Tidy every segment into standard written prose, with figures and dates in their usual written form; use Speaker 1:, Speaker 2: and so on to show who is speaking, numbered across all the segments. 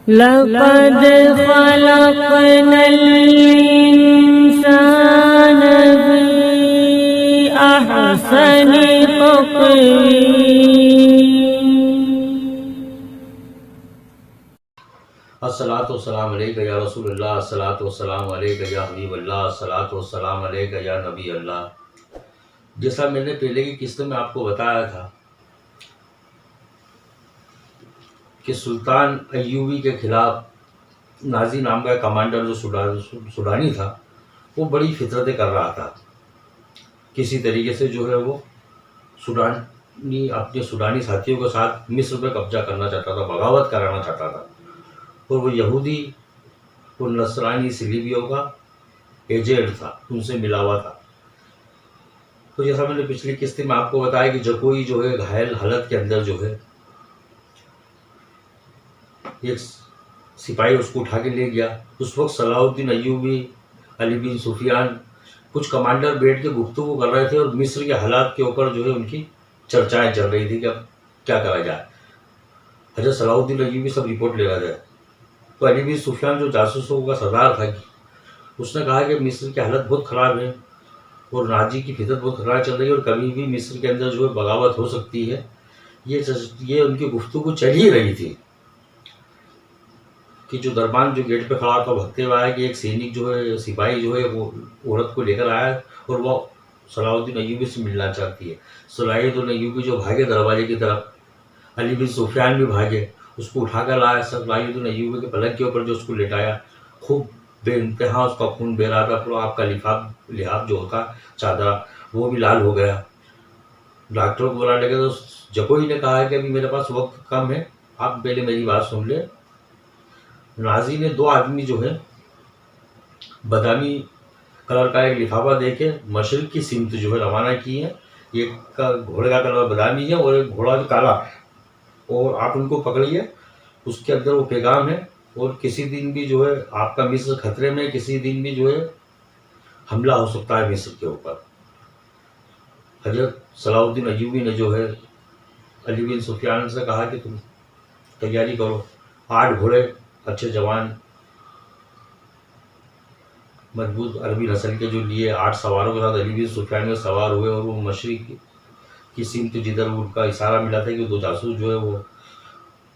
Speaker 1: लक़द ख़लक़नल इंसान फ़ी अहसनि तक़वीम।
Speaker 2: अस्सलातु वस्सलामु अलैका या रसूलल्लाह, अस्सलातु वस्सलामु अलैका या हबीबल्लाह, अस्सलातु वस्सलामु अलैका या नबी अल्लाह। जैसा मैंने पहले की किस्त में आपको बताया था कि सुल्तान अय्यूबी के खिलाफ नाजी नाम का कमांडर जो सुडानी था, वो बड़ी फितरतें कर रहा था। किसी तरीके से जो है वो सुडानी अपने सुडानी साथियों के साथ मिस्र पर कब्जा करना चाहता था, बगावत कराना चाहता था। और वो यहूदी, वो नसरानी सिलीबियों का एजेंट था, उनसे मिला हुआ था। तो जैसा मैंने पिछली किस्ती में आपको बताया कि जकोई जो है घायल हालत के अंदर जो है एक सिपाही उसको उठा के ले गया। उस वक्त सलाहुद्दीन अय्यूबी, अली बिन सुफियान, कुछ कमांडर बैठ के गुफ्तगू कर रहे थे और मिस्र के हालात के ऊपर जो है उनकी चर्चाएं चल रही थी कि अब क्या करा जाए। हजरत सलाहुद्दीन अय्यूबी सब रिपोर्ट ले रहे थे। तो अली बिन सुफियान जो जासूसों का सरदार था, उसने कहा कि मिस्र की हालत बहुत ख़राब है और नाजी की फितरत बहुत खराब चल रही है और कभी भी मिस्र के अंदर जो है बगावत हो सकती है। ये उनकी गुफ्तगू चल ही रही थी कि जो दरबान जो गेट पे खड़ा था भगते हुए आया कि एक सैनिक जो है, सिपाही जो है वो औरत को लेकर आया और वो सलाहुद्दीन अय्यूबी से मिलना चाहती है। सलाहुद्दीन अय्यूबी जो भागे दरवाजे की तरफ, अली बिन सुफियान भी भागे, उसको उठाकर लाया। सलाहुद्दीन अय्यूबी के पलंग के ऊपर जो उसको लेटाया, खूब बेइंतहा उसका खून बह रहा था। फिर आपका लिहाफ जो होता चादरा, वो भी लाल हो गया। डॉक्टर को बुला लगे तो जकोई ने कहा है कि अभी मेरे पास वक्त कम है, आप पहले मेरी बात सुन ले। नाजी ने दो आदमी जो है बदामी कलर का एक लिफाफा देके मशरिक की सिमत जो है रवाना की है। एक का घोड़े का कलर बदामी है और एक घोड़ा जो काला, और आप उनको पकड़िए। उसके अंदर वो पैगाम है और किसी दिन भी जो है आपका मिस्र खतरे में, किसी दिन भी जो है हमला हो सकता है मिस्र के ऊपर। हजरत सलाहुद्दीन अय्यूबी ने जो है अली बिन सुफियान से कहा कि तुम तैयारी करो। 8 घोड़े, अच्छे जवान, मजबूत अरबी नस्ल के जो लिए 8 सवारों के साथ अली बिन सुफियान में सवार हुए और वो मशरिक की सिमत जिधर उनका इशारा मिला था कि 2 जासूस जो है वो,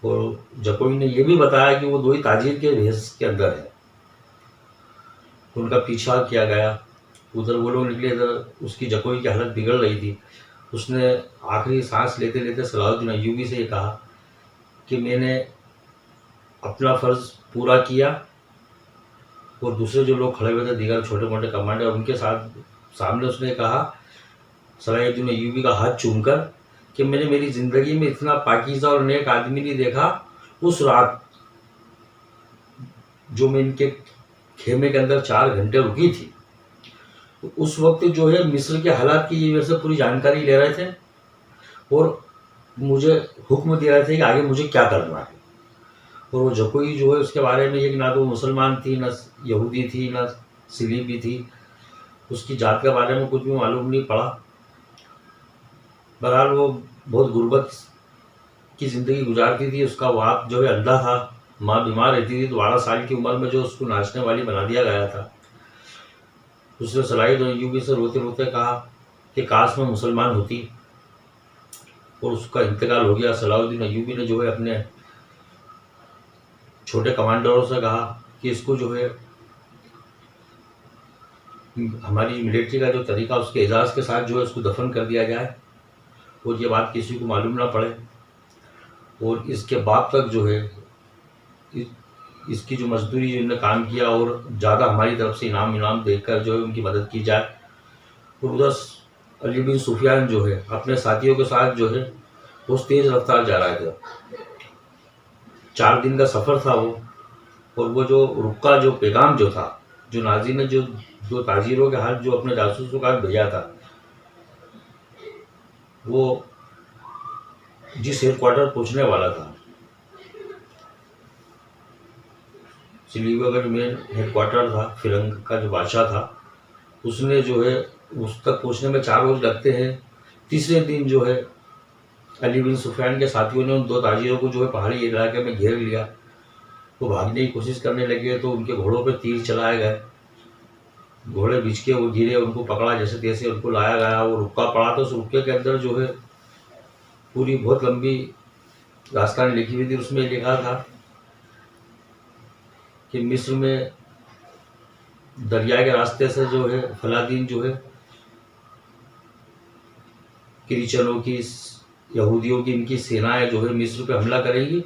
Speaker 2: और जकोई ने यह भी बताया कि वो 2 ही ताजिर के भेस के अंदर है। उनका पीछा किया गया, उधर वो लोग निकले, इधर उसकी जकोई की हालत बिगड़ रही थी। उसने आखिरी सांस लेते लेते सलाहुद्दीन अय्यूबी से ये कहा कि मैंने अपना फ़र्ज़ पूरा किया। और दूसरे जो लोग खड़े हुए थे, दीगर छोटे मोटे कमांडर, उनके सामने उसने कहा, सलाहुद्दीन अय्यूबी का हाथ चूमकर, कि मैंने मेरी ज़िंदगी में इतना पाकीज़ा और नेक आदमी नहीं देखा। उस रात जो मैं इनके खेमे के अंदर 4 घंटे रुकी थी, तो उस वक्त जो है मिस्र के हालात की वजह से पूरी जानकारी ले रहे थे और मुझे हुक्म दे रहे थे कि आगे मुझे क्या करना है। और वो जकोई जो है उसके बारे में ये कि ना तो मुसलमान थी, ना यहूदी थी, ना सिलीबी थी, उसकी जात के बारे में कुछ भी मालूम नहीं पड़ा। बहरहाल वो बहुत गुर्बत की ज़िंदगी गुजारती थी। उसका बाप जो है अंधा था, माँ बीमार रहती थी। 12 साल की उम्र में जो उसको नाचने वाली बना दिया गया था। उसने सलाहुद्दीन अय्यूबी से रोते रोते कहा कि काश में मुसलमान होती, और उसका इंतकाल हो गया। सलाहुद्दीन अय्यूबी ने जो है अपने छोटे कमांडरों से कहा कि इसको जो है हमारी मिलिट्री का जो तरीका, उसके एजाज़ के साथ जो है उसको दफन कर दिया जाए और ये बात किसी को मालूम ना पड़े। और इसके बाप तक जो है इसकी जो मजदूरी जिन्होंने काम किया और ज़्यादा हमारी तरफ से इनाम देकर जो है उनकी मदद की जाए। और उधर अली बिन सुफियान जो है अपने साथियों के साथ जो है बहुत तेज़ रफ्तार जा रहे थे। 4 दिन का सफ़र था वो। और वो जो रुका जो पैगाम जो था, जो नाजी ने जो ताजिरों के हाथ जो अपने जासूसों का भेजा था, वो जिस हेडक्वार्टर पहुँचने वाला था, सिलीबिया का जो मेन हेडक्वार्टर था, फिरंग का जो बादशाह था, उसने जो है उस तक पहुँचने में 4 रोज़ लगते हैं। तीसरे दिन जो है अली बिन सुफियान के साथियों ने उन 2 ताजिरों को जो है पहाड़ी इलाके में घेर लिया वो भागने की कोशिश करने लगे तो उनके घोड़ों पे तीर चलाए गए, घोड़े बिछ के वो गिरे, उनको पकड़ा जैसे तैसे, उनको लाया गया। वो रुक्का पड़ा तो उस रुक्के के अंदर जो है पूरी बहुत लंबी दास्तान लिखी हुई थी। उसमें लिखा था कि मिस्र में दरिया के रास्ते से जो है फलादीन जो है क्रिश्चियनों की, यहूदियों की, इनकी सेनाएं जो है मिस्र पे हमला करेंगी,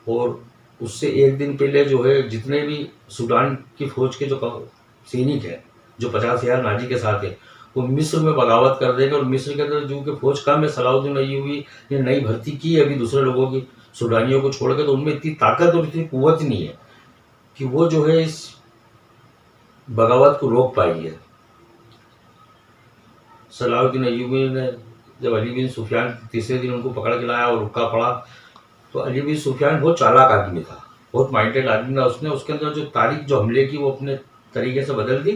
Speaker 2: और उससे एक दिन पहले जो है जितने भी सूडान की फौज के जो सैनिक हैं, जो 50,000 नाजी के साथ है, वो मिस्र में बगावत कर देंगे। और मिस्र के अंदर जो कि फौज कम है, सलाउद्दीन अय्यूबी ने नई भर्ती की है अभी दूसरे लोगों की, सूडानियों को छोड़ के, तो उनमें इतनी ताकत और इतनी कुव्वत नहीं है कि वो जो है इस बगावत को रोक पाई है। सलाउद्दीन अय्यूबी ने जब अली बिन सुफियान तीसरे दिन उनको पकड़ के लाया और रुका पड़ा, तो अली बिन सुफियान बहुत चालाक आदमी था, बहुत माइंडेड आदमी था। उसने उसके अंदर जो तारीख जो हमले की वो अपने तरीके से बदल दी।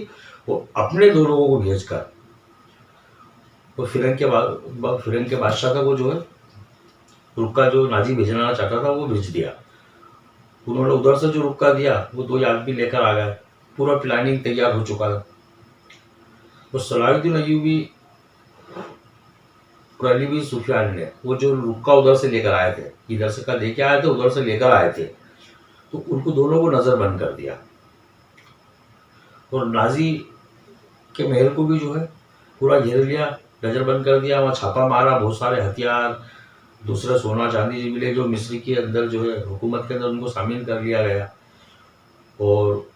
Speaker 2: वो अपने 2 लोगों को भेजकर वो फिरंग के बादशाह का वो जो है रुक्का जो नाजी भेजना चाहता था वो भेज दिया। उन्होंने उधर से जो रुक्का दिया वो 2 आदमी लेकर आ गए, पूरा प्लानिंग तैयार हो चुका था। तो सलाहुद्दीन अय्यूबी और अली बिन सुफियान ने वो जो रुक्का उधर से लेकर आए थे, इधर से का लेके आए थे, उधर से लेकर आए थे, तो उनको दोनों को नजरबंद कर दिया। और नाजी के महल को भी जो है पूरा घेर लिया, नजरबंद कर दिया, वहाँ छापा मारा, बहुत सारे हथियार, दूसरे सोना चांदी जो मिले जो मिस्र के अंदर जो है हुकूमत के अंदर, उनको शामिल कर लिया गया। और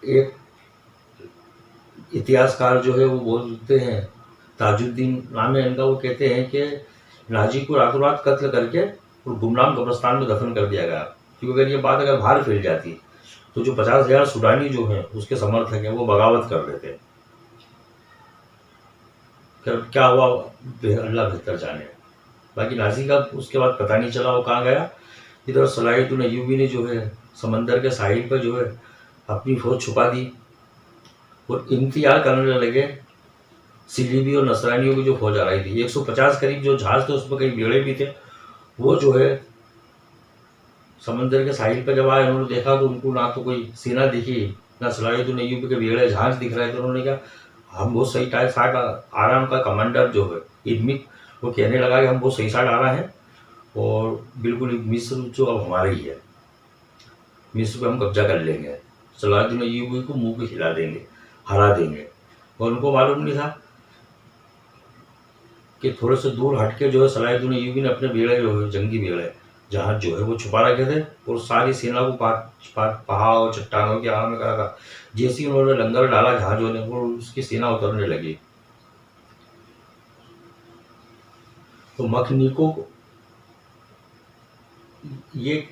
Speaker 2: एक इतिहासकार जो है वो बोलते हैं, ताजुद्दीन नाम है इनका, वो कहते हैं कि नाजी को रातों रात कत्ल करके और गुमनाम कब्रिस्तान में दफन कर दिया गया, क्योंकि अगर ये बात अगर बाहर फैल जाती तो जो 50,000 सूडानी जो हैं उसके समर्थक हैं वो बगावत कर देते। फिर क्या हुआ अल्लाह बेहतर जाने। बाकी नाजी का उसके बाद पता नहीं चला वो कहाँ गया। इधर सलाहुद्दीन अय्यूबी ने जो है समंदर के साहिल पर जो है अपनी फौज छुपा दी और इंतजार करने लगे सिलीबी और नसरानियों की जो फौज आ रही थी। 150 करीब जो जहाज थे उसमें कई बेड़े भी थे। वो जो है समंदर के साहिल पर जब आए, उन्होंने देखा तो उनको ना तो कोई सेना दिखी, ना सलाहुद्दीन अय्यूबी के बेड़े जहाज दिख रहे थे। उन्होंने कहा हम बहुत सही टाइम साइड आ रहा है। उनका कमांडर जो है इदमिक, वो कहने लगा कि हम बहुत सही साइड आ रहे हैं और बिल्कुल मिस्र जो अब हमारा ही है, मिस्र पे हम कब्जा कर लेंगे, सलाहुद्दीन अय्यूबी को मुंह पे हिला देंगे, हरा देंगे। और उनको मालूम नहीं था कि थोड़े से दूर हटके जो है सलाहुद्दीन अय्यूबी ने अपने बेड़े जो है जंगी बेड़े जहाज जो है वो छुपा रखे थे और सारी सेना को पहाड़ और चट्टानों के आड़ में करा था। जैसे ही उन्होंने लंगर डाला जहाजों ने, वो उसकी सेना उतरने लगी। तो मखनीको ये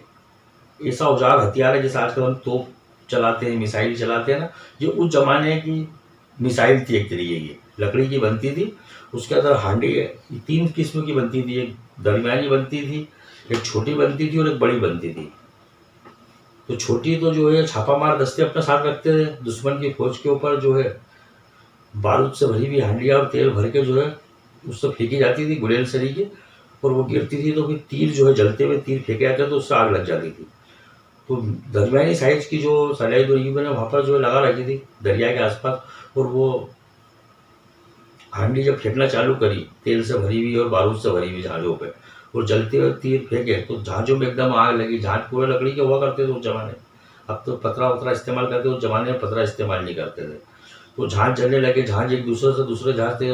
Speaker 2: ऐसा औजार हथियार है जैसे आजकल हम तोप चलाते हैं, मिसाइल चलाते हैं ना, ये उस जमाने की मिसाइल थी। एक तरीके की लकड़ी की बनती थी, उसके अंदर हांडी 3 किस्म की बनती थी, एक दरमियानी बनती थी, एक छोटी बनती थी और एक बड़ी बनती थी। तो छोटी तो जो है छापामार दस्ते अपने साथ रखते थे, दुश्मन की फौज के ऊपर जो है बारूद से भरी हुई हांडियाँ और तेल भर के जो है उससे फेंकी जाती थी गुलेल सरी की, और वो गिरती थी तो फिर तीर जो है जलते हुए तीर फेंके जाते तो उससे आग लग जाती थी। तो दरमियानी साइज की जो सलाहुद्दीन अय्यूबी ने वहाँ पर जो है लगा रखी थी दरिया के आसपास, और वो हांडी जब फेंकना चालू करी तेल से भरी हुई और बारूद से भरी हुई जहाज़ों पे, और जलते हुए तीर फेंके तो जहाज़ों में एकदम आग लगी। जहाज पूरे लकड़ी के हुआ करते थे उस जमाने, अब तो पतरा वतरा इस्तेमाल करते, उस जमाने में पतरा इस्तेमाल नहीं करते थे। तो जहाज जलने लगे, जहाज एक दूसरे से दूसरे जहाज थे,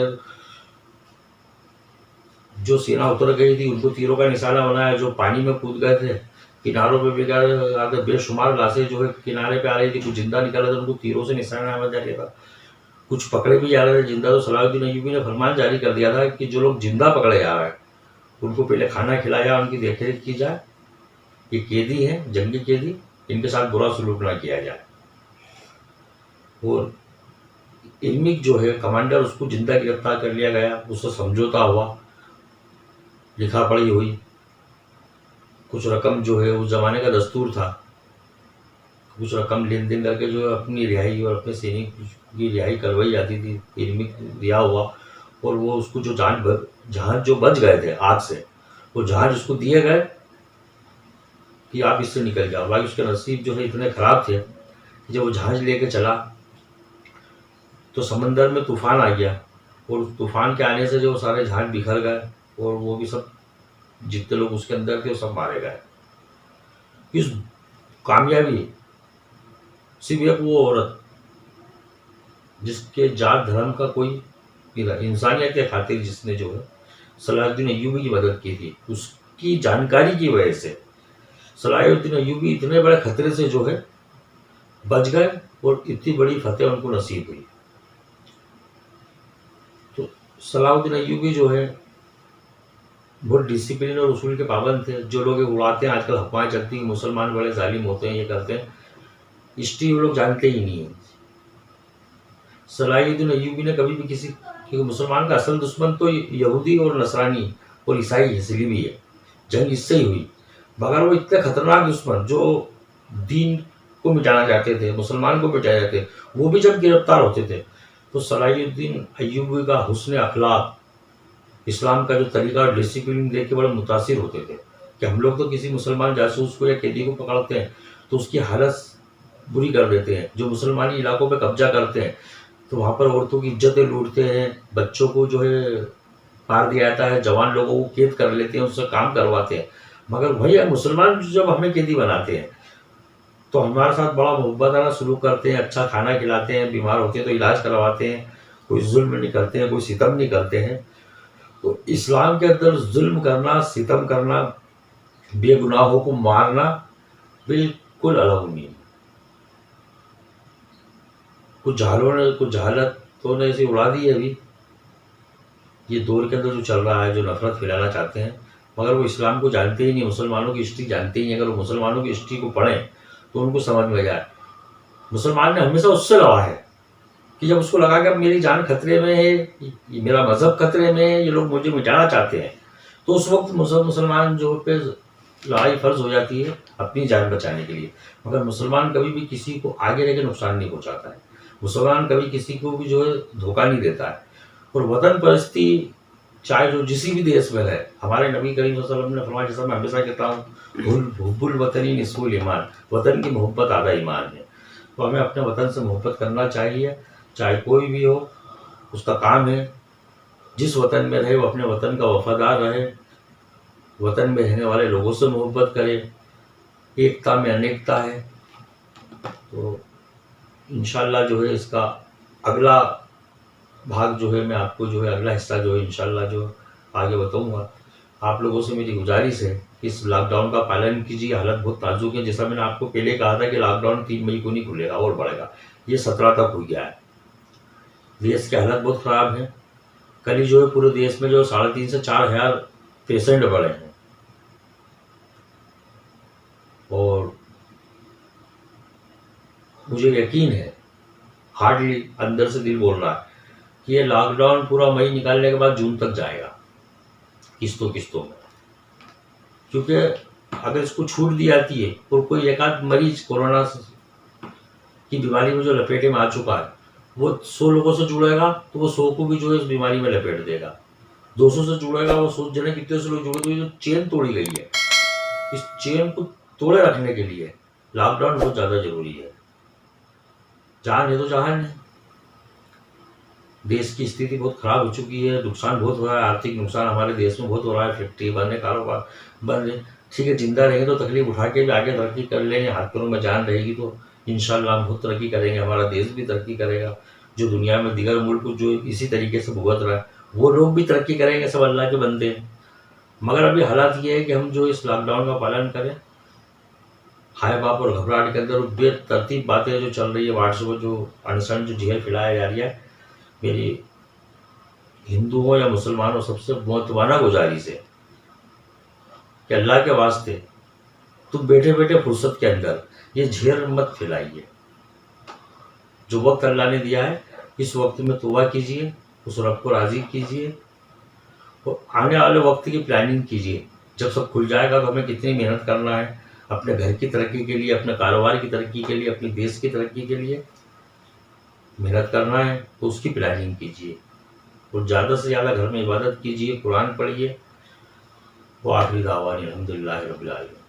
Speaker 2: जो सेना उतर गई थी उनको तीरों का निशाना बनाया, जो पानी में कूद गए थे किनारों पे बेकार बेशुमार लाशें जो है किनारे पे आ रही थी, कुछ जिंदा निकाला था उनको तीरों से निशाना बना जाता था, कुछ पकड़े भी जा रहे थे जिंदा। तो सलाहुद्दीन अय्यूबी ने फरमान जारी कर दिया था कि जो लोग जिंदा पकड़े जा रहे हैं उनको पहले खाना खिलाया जाए, उनकी देखरेख की जाए, ये कैदी हैं जंगी कैदी, इनके साथ बुरा सलूक ना किया जाए। और इल्मिक जो है कमांडर, उसको जिंदा गिरफ्तार कर लिया गया, उससे समझौता हुआ, लिखा पढ़ी हुई, कुछ रकम जो है उस जमाने का दस्तूर था, कुछ रकम लेन देन करके जो है अपनी रिहाई और अपने सैनिक की रिहाई करवाई जाती थी, इल्मिक दिया हुआ। और वो उसको जो जहाज जो बच गए थे आग से, वो जहाज उसको दिए गए कि आप इससे निकल जाओ। भाई उसके नसीब जो है इतने ख़राब थे कि जब वो जहाज लेके चला तो समंदर में तूफान आ गया, और उस तूफान के आने से जो सारे जहाज बिखर गए, और वो भी सब जितने लोग उसके अंदर थे वो सब मारे गए। इस कामयाबी सिर्फ एक वो औरत जिसके जात धर्म का कोई इंसानियत के खातिर जिसने जो है सलाहुद्दीन अय्यूबी की मदद की थी, उसकी जानकारी की वजह से सलाहुद्दीन अय्यूबी इतने बड़े खतरे से जो है बच गए और इतनी बड़ी फतेह उनको नसीब हुई। तो सलाहुद्दीन अय्यूबी जो है बहुत डिसिप्लिन और उसूल के पाबंद थे। जो लोग उड़ाते हैं आजकल अफवाहें चलती हैं मुसलमान बड़े जालिम होते हैं, ये करते हैं, हिस्ट्री वो लोग जानते ही नहीं है। सलाहुद्दीन अय्यूबी ने कभी भी किसी, क्योंकि मुसलमान का असल दुश्मन तो यहूदी और नसरानी और ईसाई है, सलीबी है, जंग इससे ही हुई। मगर वो इतने खतरनाक दुश्मन जो दीन को मिटाना चाहते थे, मुसलमान को मिटाना चाहते थे, वो भी जब गिरफ्तार होते थे तो सलाहुद्दीन अय्यूबी का हुस्न अखलाक, इस्लाम का जो तरीका और डिसिप्लिन देख के बड़े मुतासिर होते थे कि हम लोग तो किसी मुसलमान जासूस को या कैदी को पकड़ते हैं तो उसकी हालत बुरी कर देते हैं, जो मुसलमानी इलाकों पे कब्जा करते हैं तो वहाँ पर औरतों की इज्जतें लूटते हैं, बच्चों को जो है मार दिया जाता है, जवान लोगों को कैद कर लेते हैं, उससे काम करवाते हैं। मगर वही मुसलमान जब हमें कैदी बनाते हैं तो हमारे साथ बड़ा मोहब्बताना सलूक करते हैं, अच्छा खाना खिलाते हैं, बीमार होते हैं तो इलाज करवाते हैं, कोई जुल्म नहीं करते हैं, कोई सितम नहीं करते हैं। तो इस्लाम के अंदर जुल्म करना, सितम करना, बेगुनाहों को मारना बिल्कुल अलग नहीं। कुछ जहालतों ने इसे उड़ा दी है अभी ये दौर के अंदर जो चल रहा है, जो नफरत फैलाना चाहते हैं, मगर वो इस्लाम को जानते ही नहीं, मुसलमानों की हिस्ट्री जानते ही नहीं। अगर वो मुसलमानों की हिस्ट्री को पढ़ें तो उनको समझ में जाए मुसलमान ने हमेशा उससे लड़ा है कि जब उसको लगा कि अब मेरी जान खतरे में है, ये मेरा मजहब खतरे में है, ये लोग मुझे मिटाना चाहते हैं, तो उस वक्त मुसलमान जो पे लड़ाई फर्ज हो जाती है अपनी जान बचाने के लिए। मगर मुसलमान कभी भी किसी को आगे रह के नुकसान नहीं पहुंचाता है, मुसलमान कभी किसी को भी जो है धोखा नहीं देता है। और वतन परस्ती चाहे जो जिसी भी देश में है, हमारे नबी करीम सल्लल्लाहु अलैहि वसल्लम ने फरमाया, जैसा मैं हमेशा कहता हूँ, हुब्बुल वतनी निस्फुल ईमान, वतन की मोहब्बत आधा ईमान है। तो हमें अपने वतन से मोहब्बत करना चाहिए, चाहे कोई भी हो, उसका काम है जिस वतन में रहे वो अपने वतन का वफादार रहे, वतन में रहने वाले लोगों से मोहब्बत करे, एकता में अनेकता है। तो इंशाल्लाह जो है इसका अगला भाग जो है मैं आपको जो है अगला हिस्सा जो है इंशाल्लाह जो आगे बताऊंगा। आप लोगों से मेरी गुजारिश है कि इस लॉकडाउन का पालन कीजिए। हालत बहुत नाजुक है, जैसा मैंने आपको पहले कहा था कि लॉकडाउन 3 मई को नहीं खुलेगा और बढ़ेगा, ये 17 तक हो गया है। देश की हालत बहुत ख़राब है। कल ही जो है पूरे देश में जो 3,500 से 4,000 पेशेंट बढ़े हैं, और मुझे यकीन है, हार्डली अंदर से दिल बोल रहा है कि ये लॉकडाउन पूरा मई निकालने के बाद जून तक जाएगा, किस्तों में। क्योंकि अगर इसको छूट दी जाती है और कोई एक आध मरीज कोरोना की बीमारी में जो लपेटे में आ चुका है वो 100 लोगों से जुड़ेगा तो वो 100 को भी जो है इस बीमारी में लपेट देगा। 200 से जुड़ेगा, वो 100 जने कितने से लोग जुड़े, तो ये जो चेन तोड़ी गई है, इस चेन को तोड़े रखने के लिए लॉकडाउन बहुत ज़्यादा जरूरी है। जान है तो जहान है। देश की स्थिति बहुत खराब हो चुकी है, नुकसान बहुत हो रहा है, आर्थिक नुकसान हमारे देश में बहुत हो रहा है, फैक्ट्री बंद है, कारोबार बंद है। ठीक है, जिंदा रहेंगे तो तकलीफ उठा के भी आगे तरक्की कर लेंगे, हाथ पैरों में जान रहेगी तो इंशाल्लाह हम बहुत तरक्की करेंगे, हमारा देश भी तरक्की करेगा। जो दुनिया में दीगर मुल्क जो इसी तरीके से भुगत रहा है वो लोग भी तरक्की करेंगे, सब अल्लाह के बंदे हैं। मगर अभी हालात ये है कि हम जो इस लॉकडाउन का पालन करें, हाय बाप और घबराहट के अंदर बेतरतीब बातें जो चल रही है व्हाट्सएप पर, जो अनशन जो जहर फैलाया जा रही है, मेरी हिंदुओं या मुसलमानों सबसे मोहतवाना गुजारिश है कि अल्लाह के वास्ते तुम बैठे बैठे फुर्सत के अंदर ये झेर मत फैलाइए। जो वक्त अल्लाह ने दिया है इस वक्त में तौबा कीजिए, उस रब को राज़ी कीजिए और आने वाले वक्त की प्लानिंग कीजिए। जब सब खुल जाएगा तो हमें कितनी मेहनत करना है अपने घर की तरक्की के लिए, अपने कारोबार की तरक्की के लिए, अपने देश की तरक्की के लिए मेहनत करना है, तो उसकी प्लानिंग कीजिए और ज़्यादा से ज़्यादा घर में इबादत कीजिए, कुरान पढ़िए, व आखिरी दावानी अल्हम्दुलिल्लाहि रब्बिल आलमीन।